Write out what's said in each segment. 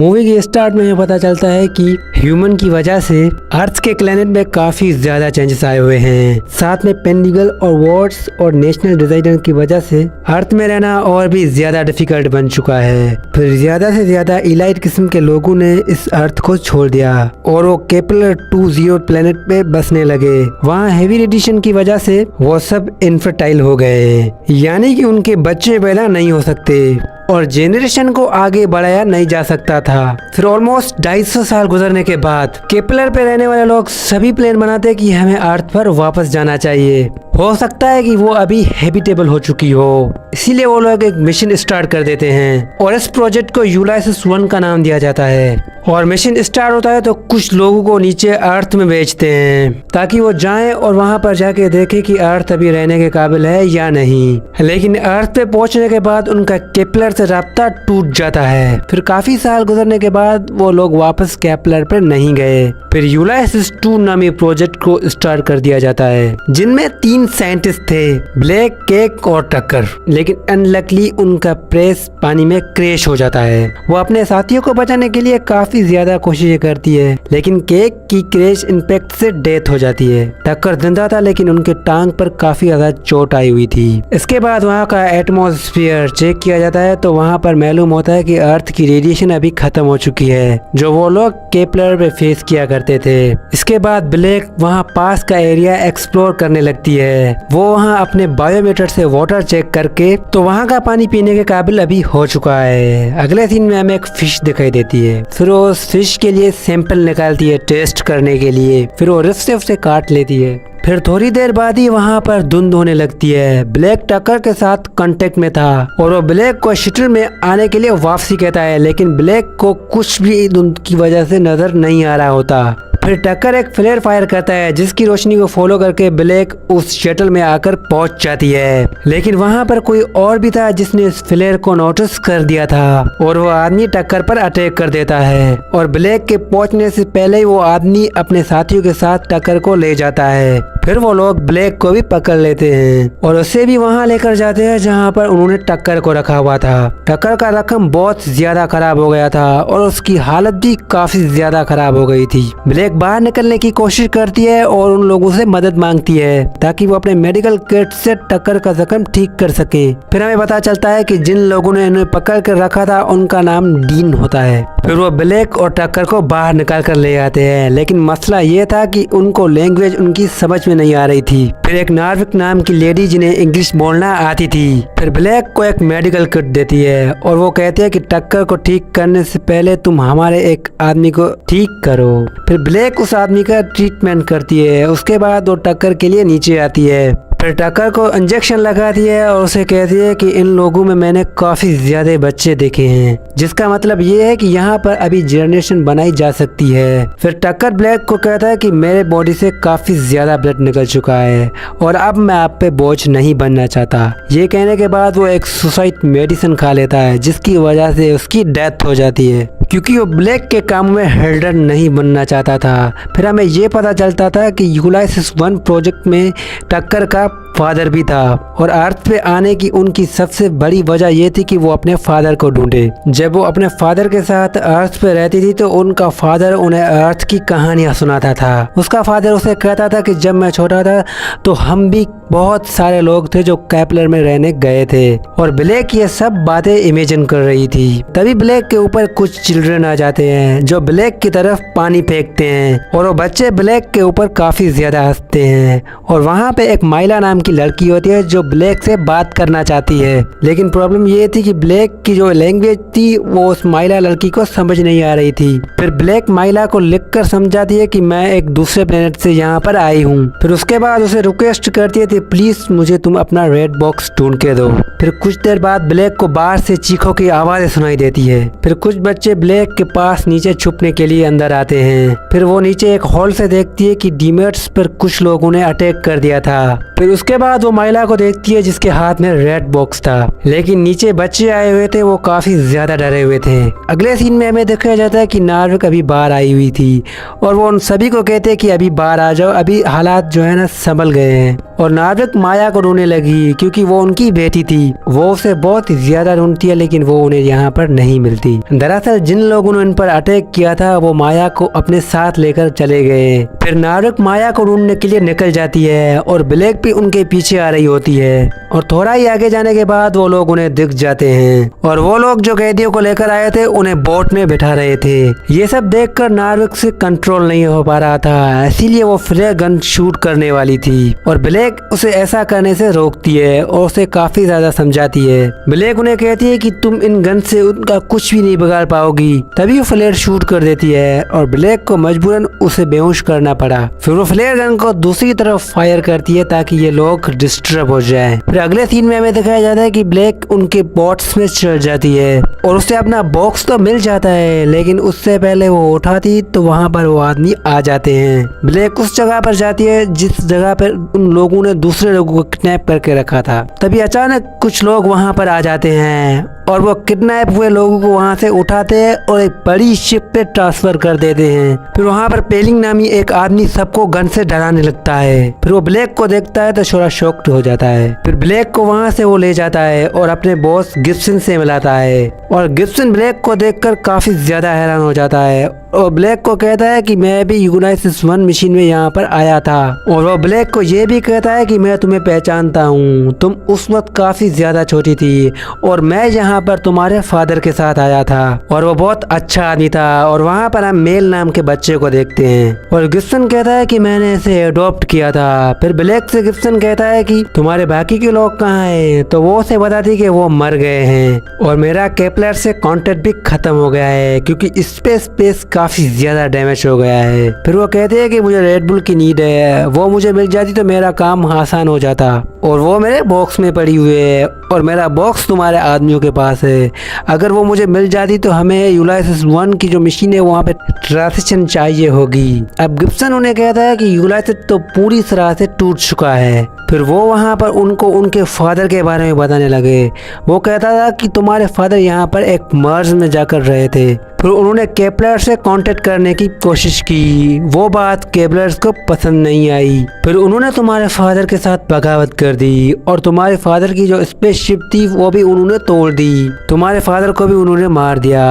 Movie के start में हमें पता चलता है कि ह्यूमन की वजह से अर्थ के प्लेनेट में काफी ज्यादा चेंजेस आए हुए हैं। साथ में पेंडिगल और वॉर्ड्स और नेशनल डिजाइनर की वजह से अर्थ में रहना और भी ज्यादा डिफिकल्ट बन चुका है। फिर ज्यादा से ज्यादा इलाइट किस्म के लोगों ने इस अर्थ को छोड़ दिया और वो केपलर 20 प्लेनेट पे बसने लगे। वहाँ हेवी रेडिएशन की वजह से वो सब इनफर्टाइल हो गए, यानी कि उनके बच्चे पैदा नहीं हो सकते और जेनरेशन को आगे बढ़ाया नहीं जा सकता था। फिर ऑलमोस्ट 250 साल गुजरने के बाद केपलर पे रहने वाले लोग सभी प्लान बनाते कि हमें अर्थ पर वापस जाना चाहिए। हो सकता है कि वो अभी हैबिटेबल हो चुकी हो, इसीलिए वो लोग एक मिशन स्टार्ट कर देते हैं और इस प्रोजेक्ट को यूलाइसिस 1 का नाम दिया जाता है। और मिशन स्टार्ट होता है तो कुछ लोगों को नीचे अर्थ में भेजते हैं ताकि वो जाएं और वहां पर जाके देखें कि अर्थ अभी रहने के काबिल है या नहीं। लेकिन अर्थ पे पहुंचने के बाद उनका केपलर से राब्ता टूट जाता है। फिर काफी साल गुजरने के बाद वो लोग वापस केपलर पर नहीं गए। फिर यूलाइसिस 2 नामी प्रोजेक्ट को स्टार्ट कर दिया जाता है, जिनमें 3 साइंटिस्ट थे, ब्लेक, केक और टक्कर। लेकिन अनलकली उनका प्रेस पानी में क्रैश हो जाता है। वो अपने साथियों को बचाने के लिए काफी ज्यादा कोशिशें करती है, लेकिन केक की क्रैश इम्पैक्ट से डेथ हो जाती है। टक्कर जिंदा था लेकिन उनके टांग पर काफी ज्यादा चोट आई हुई थी। इसके बाद वहाँ का एटमॉस्फेयर चेक किया जाता है तो वहाँ पर मालूम होता है कि अर्थ की रेडिएशन अभी खत्म हो चुकी है, जो वो लोग केपलर पे फेस किया करते थे। इसके बाद ब्लेक वहाँ पास का एरिया एक्सप्लोर करने लगती है। वो वहाँ अपने बायोमीटर से वाटर चेक करके तो वहाँ का पानी पीने के काबिल अभी हो चुका है। अगले सीन में हमें एक फिश दिखाई देती है। फिर वो उस फिश के लिए सैंपल निकालती है टेस्ट करने के लिए। फिर वो रिफ से उसे काट लेती है। फिर थोड़ी देर बाद ही वहाँ पर धुंध होने लगती है। ब्लेक टक्कर के साथ कांटेक्ट में था और वो ब्लेक को शटल में आने के लिए वापसी कहता है, लेकिन ब्लेक को कुछ भी धुंध की वजह से नजर नहीं आ रहा होता। फिर टक्कर एक फ्लेयर फायर करता है जिसकी रोशनी को फॉलो करके ब्लेक उस शटल में आकर पहुंच जाती है। लेकिन वहां पर कोई और भी था जिसने इस फ्लेयर को नोटिस कर दिया था और वो आदमी टक्कर पर अटैक कर देता है और ब्लेक के पहुंचने से पहले ही वो आदमी अपने साथियों के साथ टक्कर को ले जाता है। फिर वो लोग ब्लेक को भी पकड़ लेते हैं और उसे भी वहां लेकर जाते हैं जहां पर उन्होंने टक्कर को रखा हुआ था। टक्कर का रकम बहुत ज्यादा खराब हो गया था और उसकी हालत भी काफी ज्यादा खराब हो गई थी। ब्लेक बाहर निकलने की कोशिश करती है और उन लोगों से मदद मांगती है ताकि वो अपने मेडिकल किट से टक्कर का जख्म ठीक कर सके। फिर हमें पता चलता है कि जिन लोगों ने इन्हें पकड़ कर रखा था उनका नाम डीन होता है। फिर वो ब्लेक और टक्कर को बाहर निकाल कर ले आते हैं, लेकिन मसला ये था कि उनको लैंग्वेज उनकी समझ में नहीं आ रही थी। फिर एक नार्विक नाम की लेडी जिन्हें इंग्लिश बोलना आती थी फिर ब्लेक को एक मेडिकल किट देती है और वो कहती है कि टक्कर को ठीक करने से पहले तुम हमारे एक आदमी को ठीक करो। फिर ब्लेक उस आदमी का ट्रीटमेंट करती है। उसके बाद वो टक्कर के लिए नीचे आती है। फिर टक्कर को इंजेक्शन लगाती है और उसे कहती है कि इन लोगों में मैंने काफी ज्यादा बच्चे देखे हैं, जिसका मतलब ये है कि यहाँ पर अभी जनरेशन बनाई जा सकती है। फिर टक्कर ब्लेक को कहता है कि मेरे बॉडी से काफी ज्यादा ब्लड निकल चुका है और अब मैं आप पे बोझ नहीं बनना चाहता। ये कहने के बाद वो एक सुसाइड मेडिसिन खा लेता है जिसकी वजह से उसकी डेथ हो जाती है, क्योंकि वो ब्लेक के काम में हेल्डर नहीं बनना चाहता था। फिर हमें ये पता चलता था कि यूलाइसिस 1 प्रोजेक्ट में टक्कर का फादर भी था और अर्थ पे आने की उनकी सबसे बड़ी वजह ये थी कि वो अपने फादर को ढूंढे। जब वो अपने फादर के साथ अर्थ पे रहती थी तो उनका फादर उन्हें अर्थ की कहानियां सुनाता था। उसका फादर उसे कहता था कि जब मैं छोटा था तो हम भी बहुत सारे लोग थे जो केपलर में रहने गए थे और ब्लेक ये सब बातें इमेजिन कर रही थी। तभी ब्लेक के ऊपर कुछ चिल्ड्रन आ जाते हैं जो ब्लेक की तरफ पानी फेंकते हैं और वो बच्चे ब्लेक के ऊपर काफी ज्यादा हंसते हैं और वहाँ पे एक माइला नाम की लड़की होती है जो ब्लेक से बात करना चाहती है। लेकिन प्रॉब्लम ये थी कि ब्लेक की जो लैंग्वेज थी वो उस माइला लड़की को समझ नहीं आ रही थी। फिर ब्लेक माइला को लिखकर समझाती है कि मैं एक दूसरे प्लेनेट से यहाँ पर आई हूँ। फिर उसके बाद उसे रिक्वेस्ट करती है प्लीज मुझे तुम अपना रेड बॉक्स ढूंढ के दो। फिर कुछ देर बाद ब्लेक को बाहर से चीखों की आवाजें सुनाई देती है। फिर कुछ बच्चे ब्लेक के पास नीचे छुपने के लिए अंदर आते हैं। फिर वो नीचे एक हॉल से देखती है कि डीमेट्स पर कुछ लोगों ने अटैक कर दिया था। फिर उसके बाद वो महिला को देखती है जिसके हाथ में रेड बॉक्स था, लेकिन नीचे बच्चे आए हुए थे, वो काफी ज्यादा डरे हुए थे। अगले सीन में हमें दिखाया जाता है कि नार्विक अभी बाहर आई हुई थी और वो उन सभी को कहते हैं कि अभी बाहर आ जाओ, अभी हालात जो है ना संभल गए हैं। और नार्विक माया को ढूंढने लगी क्योंकि वो उनकी बेटी थी। वो उसे बहुत ज्यादा ढूंढती है लेकिन वो उन्हें यहाँ पर नहीं मिलती। दरअसल जिन लोगों ने इन पर अटैक किया था वो माया को अपने साथ लेकर चले गए। फिर नार्विक माया को ढूंढने के लिए निकल जाती है और ब्लैक भी उनके पीछे आ रही होती है और थोड़ा ही आगे जाने के बाद वो लोग उन्हें दिख जाते हैं और वो लोग जो कैदियों को लेकर आए थे उन्हें बोट में बिठा रहे थे। ये सब देखकर नार्विक से कंट्रोल नहीं हो पा रहा था, इसीलिए वो फ्लेयर गन शूट करने वाली थी और ब्लैक उसे ऐसा करने से रोकती है और उसे काफी ज्यादा समझाती है। ब्लैक उन्हें कहती है कि तुम इन गन से उनका कुछ भी नहीं बिगाड़ पाओगी। तभी वो फ्लेयर शूट कर देती है और ब्लैक को मजबूरन उसे बेहोश करना पड़ा। फिर वो फ्लेयर गन को दूसरी तरफ फायर करती है ताकि ये लोग डिस्टर्ब हो जाए। फिर अगले सीन में हमें दिखाया जाता है कि ब्लैक उनके बॉट्स में चढ़ जाती है और उसे अपना बॉक्स तो मिल जाता है लेकिन उससे पहले वो उठाती तो वहाँ पर वो आदमी आ जाते हैं। ब्लैक उस जगह पर जाती है जिस जगह पर उन लोगों ने दूसरे लोगों को किडनैप करके रखा था। तभी अचानक कुछ लोग वहाँ पर आ जाते हैं और वो किडनैप हुए लोगों को वहाँ से उठाते हैं और एक बड़ी शिप पे ट्रांसफर कर देते हैं। फिर वहाँ पर पेलिंग नामी एक आदमी सबको गन से डराने लगता है। फिर वो ब्लैक को देखता है तो थोड़ा शॉक्ड हो जाता है। फिर ब्लैक को वहाँ से वो ले जाता है और अपने बॉस गिब्सन से मिलाता है और गिब्सन ब्लैक को देखकर काफी ज्यादा हैरान हो जाता है और ब्लैक को कहता है कि मैं भी यूनाइसिस 1 मशीन में यहाँ पर आया था और वो ब्लैक को ये भी कहता है कि मैं तुम्हें पहचानता हूँ, तुम उस वक्त काफी ज्यादा छोटी थी और मैं यहाँ पर तुम्हारे फादर के साथ आया था और वो बहुत अच्छा आदमी था। और वहाँ पर हम मेल नाम के बच्चे को देखते हैं और गिब्सन कहता है कि मैंने इसे अडॉप्ट किया था। फिर ब्लैक से गिब्सन कहता है कि तुम्हारे बाकी के लोग कहाँ हैं, तो वो उसे बताती कि वो मर गए हैं और मेरा केपलर से कॉन्टेक्ट भी खत्म हो गया है क्योंकि स्पेस काफी ज्यादा डैमेज हो गया है। फिर वो कहते हैं कि मुझे रेड बुल की नीड है, वो मुझे मिल जाती तो मेरा काम आसान हो जाता और वो मेरे बॉक्स में पड़ी हुई है और मेरा बॉक्स तुम्हारे आदमियों के पास है। अगर वो मुझे मिल जाती तो हमें यूनाइसिस 1 की जो मशीन है वहाँ पे ट्रांजिशन चाहिए होगी। अब गिब्सन उन्हें कहता है कि यूनाइसिस तो पूरी तरह से टूट चुका है। फिर वो वहाँ पर उनको उनके फादर के बारे में बताने लगे। वो कहता था कि तुम्हारे फादर यहाँ पर एक मर्ज में जाकर रहे थे। फिर उन्होंने केपलर से कांटेक्ट करने की कोशिश की, वो बात केपलर को पसंद नहीं आई। फिर उन्होंने तुम्हारे फादर के साथ बगावत कर दी और तुम्हारे फादर की जो स्पेसशिप थी वो भी उन्होंने तोड़ दी, तुम्हारे फादर को भी उन्होंने मार दिया।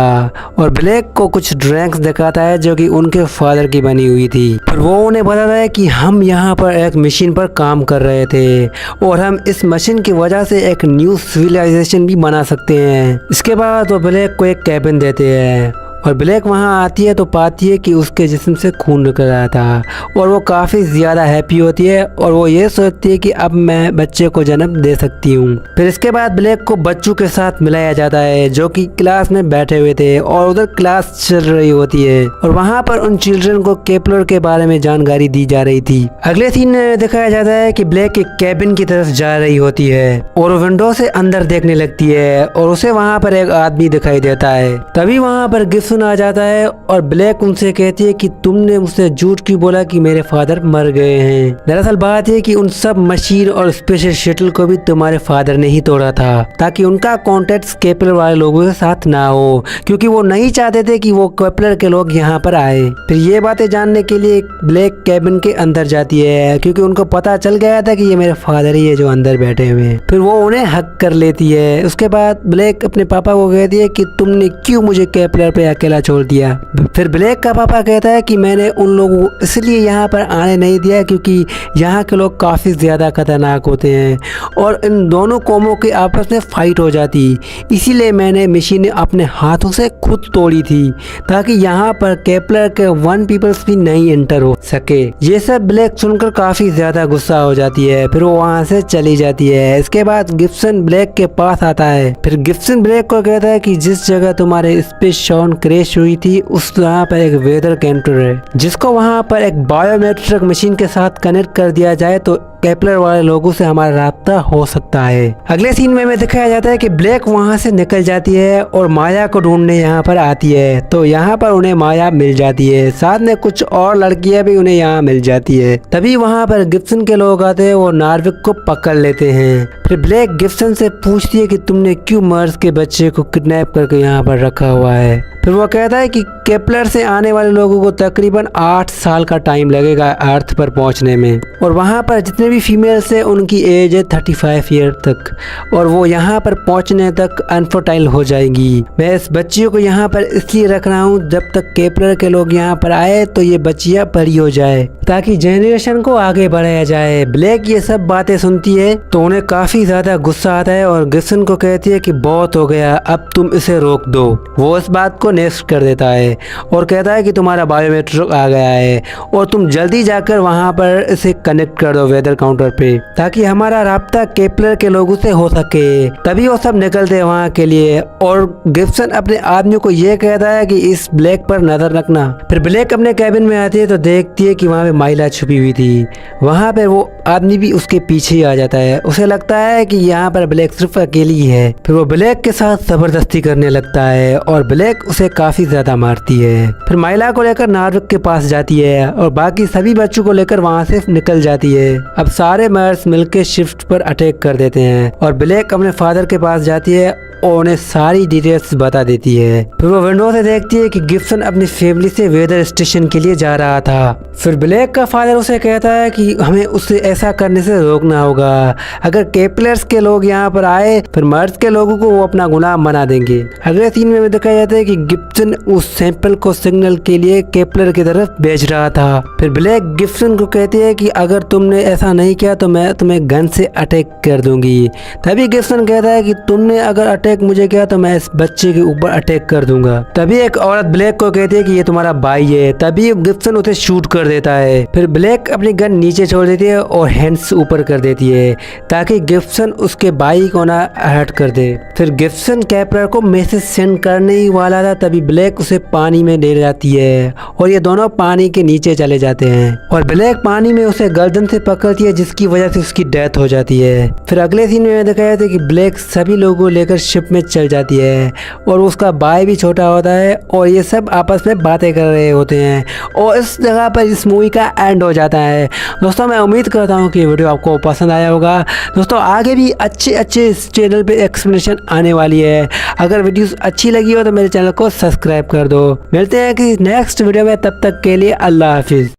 और ब्लैक को कुछ ड्रैंक्स दिखाता है जो कि उनके फादर की बनी हुई थी। फिर वो उन्हें बताता है कि हम यहाँ पर एक मशीन पर काम कर रहे थे और हम इस मशीन की वजह से एक न्यू सिविलाइजेशन भी बना सकते हैं। इसके बाद वो ब्लैक को एक कैबिन देते हैं और ब्लैक वहाँ आती है तो पाती है कि उसके जिस्म से खून निकल रहा था और वो काफ़ी ज़्यादा हैप्पी होती है और वो ये सोचती है कि अब मैं बच्चे को जन्म दे सकती हूँ। फिर इसके बाद ब्लैक को बच्चों के साथ मिलाया जाता है जो कि क्लास में बैठे हुए थे और उधर क्लास चल रही होती है और वहाँ पर उन चिल्ड्रन को केपलर के बारे में जानकारी दी जा रही थी। अगले सीन में दिखाया जाता है कि ब्लैक एक कैबिन की तरफ जा रही होती है और विंडो से अंदर देखने लगती है और उसे वहाँ पर एक आदमी दिखाई देता है। तभी वहाँ पर गिब्सन आ जाता है और ब्लैक उनसे कहती है कि तुमने मुझसे झूठ क्यों बोला कि मेरे फादर मर गए हैं। दरअसल बात है कि उन सब मशीन और स्पेशल शटल को भी तुम्हारे फादर ने ही तोड़ा था ताकि उनका कॉन्टेक्ट केपलर वाले लोगों के साथ ना हो, क्योंकि वो नहीं चाहते थे कि वो केपलर के लोग यहाँ पर आए। फिर ये बातें जानने के लिए ब्लैक कैबिन के अंदर जाती है क्योंकि उनको पता चल गया था कि ये मेरे फादर ही है जो अंदर बैठे हुए हैं। फिर वो उन्हें हक कर लेती है। उसके बाद ब्लैक अपने पापा को कहती है कि तुमने क्यों मुझे केपलर पे अकेला छोड़ दिया। फिर ब्लैक का पापा कहता है कि मैंने उन लोगों को इसलिए यहाँ पर आने नहीं दिया क्योंकि यहाँ के लोग काफ़ी ज़्यादा खतरनाक होते हैं और इन दोनों कौमों के आपस में फाइट हो जाती, इसीलिए मैंने मशीनें अपने हाथों से खुद तोड़ी थी ताकि यहाँ पर केपलर के 1 पीपल्स भी नहीं एंटर हो सके। ये सब ब्लैक सुनकर काफ़ी ज़्यादा गुस्सा हो जाती है। फिर वो वहाँ से चली जाती है। इसके बाद गिब्सन ब्लैक के पास आता है। फिर गिब्सन ब्लैक को कहता है कि जिस जगह तुम्हारे स्पेस शॉन क्रैश हुई थी उस वहाँ पर एक वेदर कैंटर है जिसको वहाँ पर एक बायोमेट्रिक मशीन के साथ कनेक्ट कर दिया जाए तो केपलर वाले लोगों से हमारा राब्ता हो सकता है। अगले सीन में दिखाया जाता है कि ब्लैक वहाँ से निकल जाती है और माया को ढूंढने यहाँ पर आती है तो यहाँ पर उन्हें माया मिल जाती है, साथ में कुछ और लड़कियां भी उन्हें यहाँ मिल जाती है। तभी वहाँ पर गिब्सन के लोग आते हैं और नार्विक को पकड़ लेते हैं। फिर ब्लैक गिब्सन से पूछती है कि तुमने क्यों मर्ज के बच्चे को किडनैप करके यहाँ पर रखा हुआ है। फिर वो कहता है कि केपलर से आने वाले लोगों को तकरीबन 8 साल का टाइम लगेगा अर्थ पर पहुंचने में। और वहां पर जितने भी फीमेल्स हैं उनकी एज है 35 ईयर तक, और वो यहाँ पर पहुंचने तक अनफर्टाइल हो जाएगी। मैं इस बच्चियों को यहाँ पर इसलिए रख रहा हूँ जब तक केपलर के लोग यहाँ पर आए तो ये बच्चियाँ बड़ी हो जाए, ताकि जेनरेशन को आगे बढ़ाया जाए। ब्लैक ये सब बातें सुनती है तो उन्हें काफी ज्यादा गुस्सा आता है और गिब्सन को कहती है कि बहुत हो गया, अब तुम इसे रोक दो। वो इस बात को नेक्स्ट कर देता है और कहता है कि तुम्हारा बायोमेट्रिक आ गया है और तुम जल्दी जाकर वहाँ पर इसे कनेक्ट कर दो वेदर काउंटर पे, ताकि हमारा राब्ता केपलर के लोगों से हो सके। तभी वो सब निकलते हैं वहाँ के लिए और गिब्सन अपने आदमियों को ये कहता है कि इस ब्लैक पर नजर रखना। फिर ब्लैक अपने कैबिन में आती है तो देखती है कि वहाँ पे माइला छुपी हुई थी। वहाँ पे वो आदमी भी उसके पीछे ही आ जाता है। उसे लगता है कि यहाँ पर ब्लैक सिर्फ अकेली ही है। फिर वो ब्लैक के साथ जबरदस्ती करने लगता है और ब्लैक उसे काफी ज्यादा मारती है। फिर माइला को लेकर नार्विक के पास जाती है और बाकी सभी बच्चों को लेकर वहाँ से निकल जाती है। अब सारे मर्स मिलकर शिफ्ट पर अटैक कर देते हैं और ब्लैक अपने फादर के पास जाती है और उन्हें सारी डिटेल्स बता देती है। फिर वो विंडो से देखती है कि गिब्सन अपनी फैमिली से वेदर स्टेशन के लिए जा रहा था। फिर ब्लैक का फादर उसे कहता है कि हमें उसे ऐसा करने से रोकना होगा। अगर केपलर्स के लोग यहाँ पर आए फिर मर्स के लोगों को वो अपना गुलाम बना देंगे। अगले सीन में दिखाया जाता है कि गिब्सन उस सैंपल को सिग्नल के लिए केपलर की तरफ भेज रहा था। फिर ब्लैक गिब्सन को कहती है कि अगर तुमने ऐसा नहीं किया तो मैं तुम्हें गन से अटैक कर दूंगी। तभी गिब्सन कहता है कि तुमने अगर अटैक मुझे किया तो मैं इस बच्चे के ऊपर अटैक कर दूंगा। तभी एक औरत ब्लैक को कहती है कि ये तुम्हारा भाई है। तभी गिब्सन उसे शूट कर देता है। फिर ब्लैक अपनी गन नीचे छोड़ देती है और हैंड्स ऊपर कर देती है ताकि गिब्सन उसके भाई को ना हर्ट कर दे। फिर गिब्सन केपलर को मैसेज सेंड करने ही वाला था तभी ब्लैक उसे पानी में ले जाती है और ये दोनों पानी के नीचे चले जाते हैं और ब्लैक पानी में उसे गर्दन से पकड़ती है जिसकी वजह से उसकी डेथ हो जाती है। फिर अगले सीन में दिखाया था कि ब्लैक सभी लोगों को लेकर शिप में चल जाती है और उसका भाई भी छोटा होता है और ये सब आपस में बातें कर रहे होते हैं और इस जगह पर इस मूवी का एंड हो जाता है। दोस्तों मैं उम्मीद करता हूँ कि वीडियो आपको पसंद आया होगा। दोस्तों आगे भी अच्छे इस चैनल पे एक्सप्लेनेशन आने वाली है। अगर वीडियो अच्छी लगी हो तो मेरे चैनल को सब्सक्राइब कर दो। मिलते हैं कि नेक्स्ट वीडियो में, तब तक के लिए अल्लाह हाफिज़।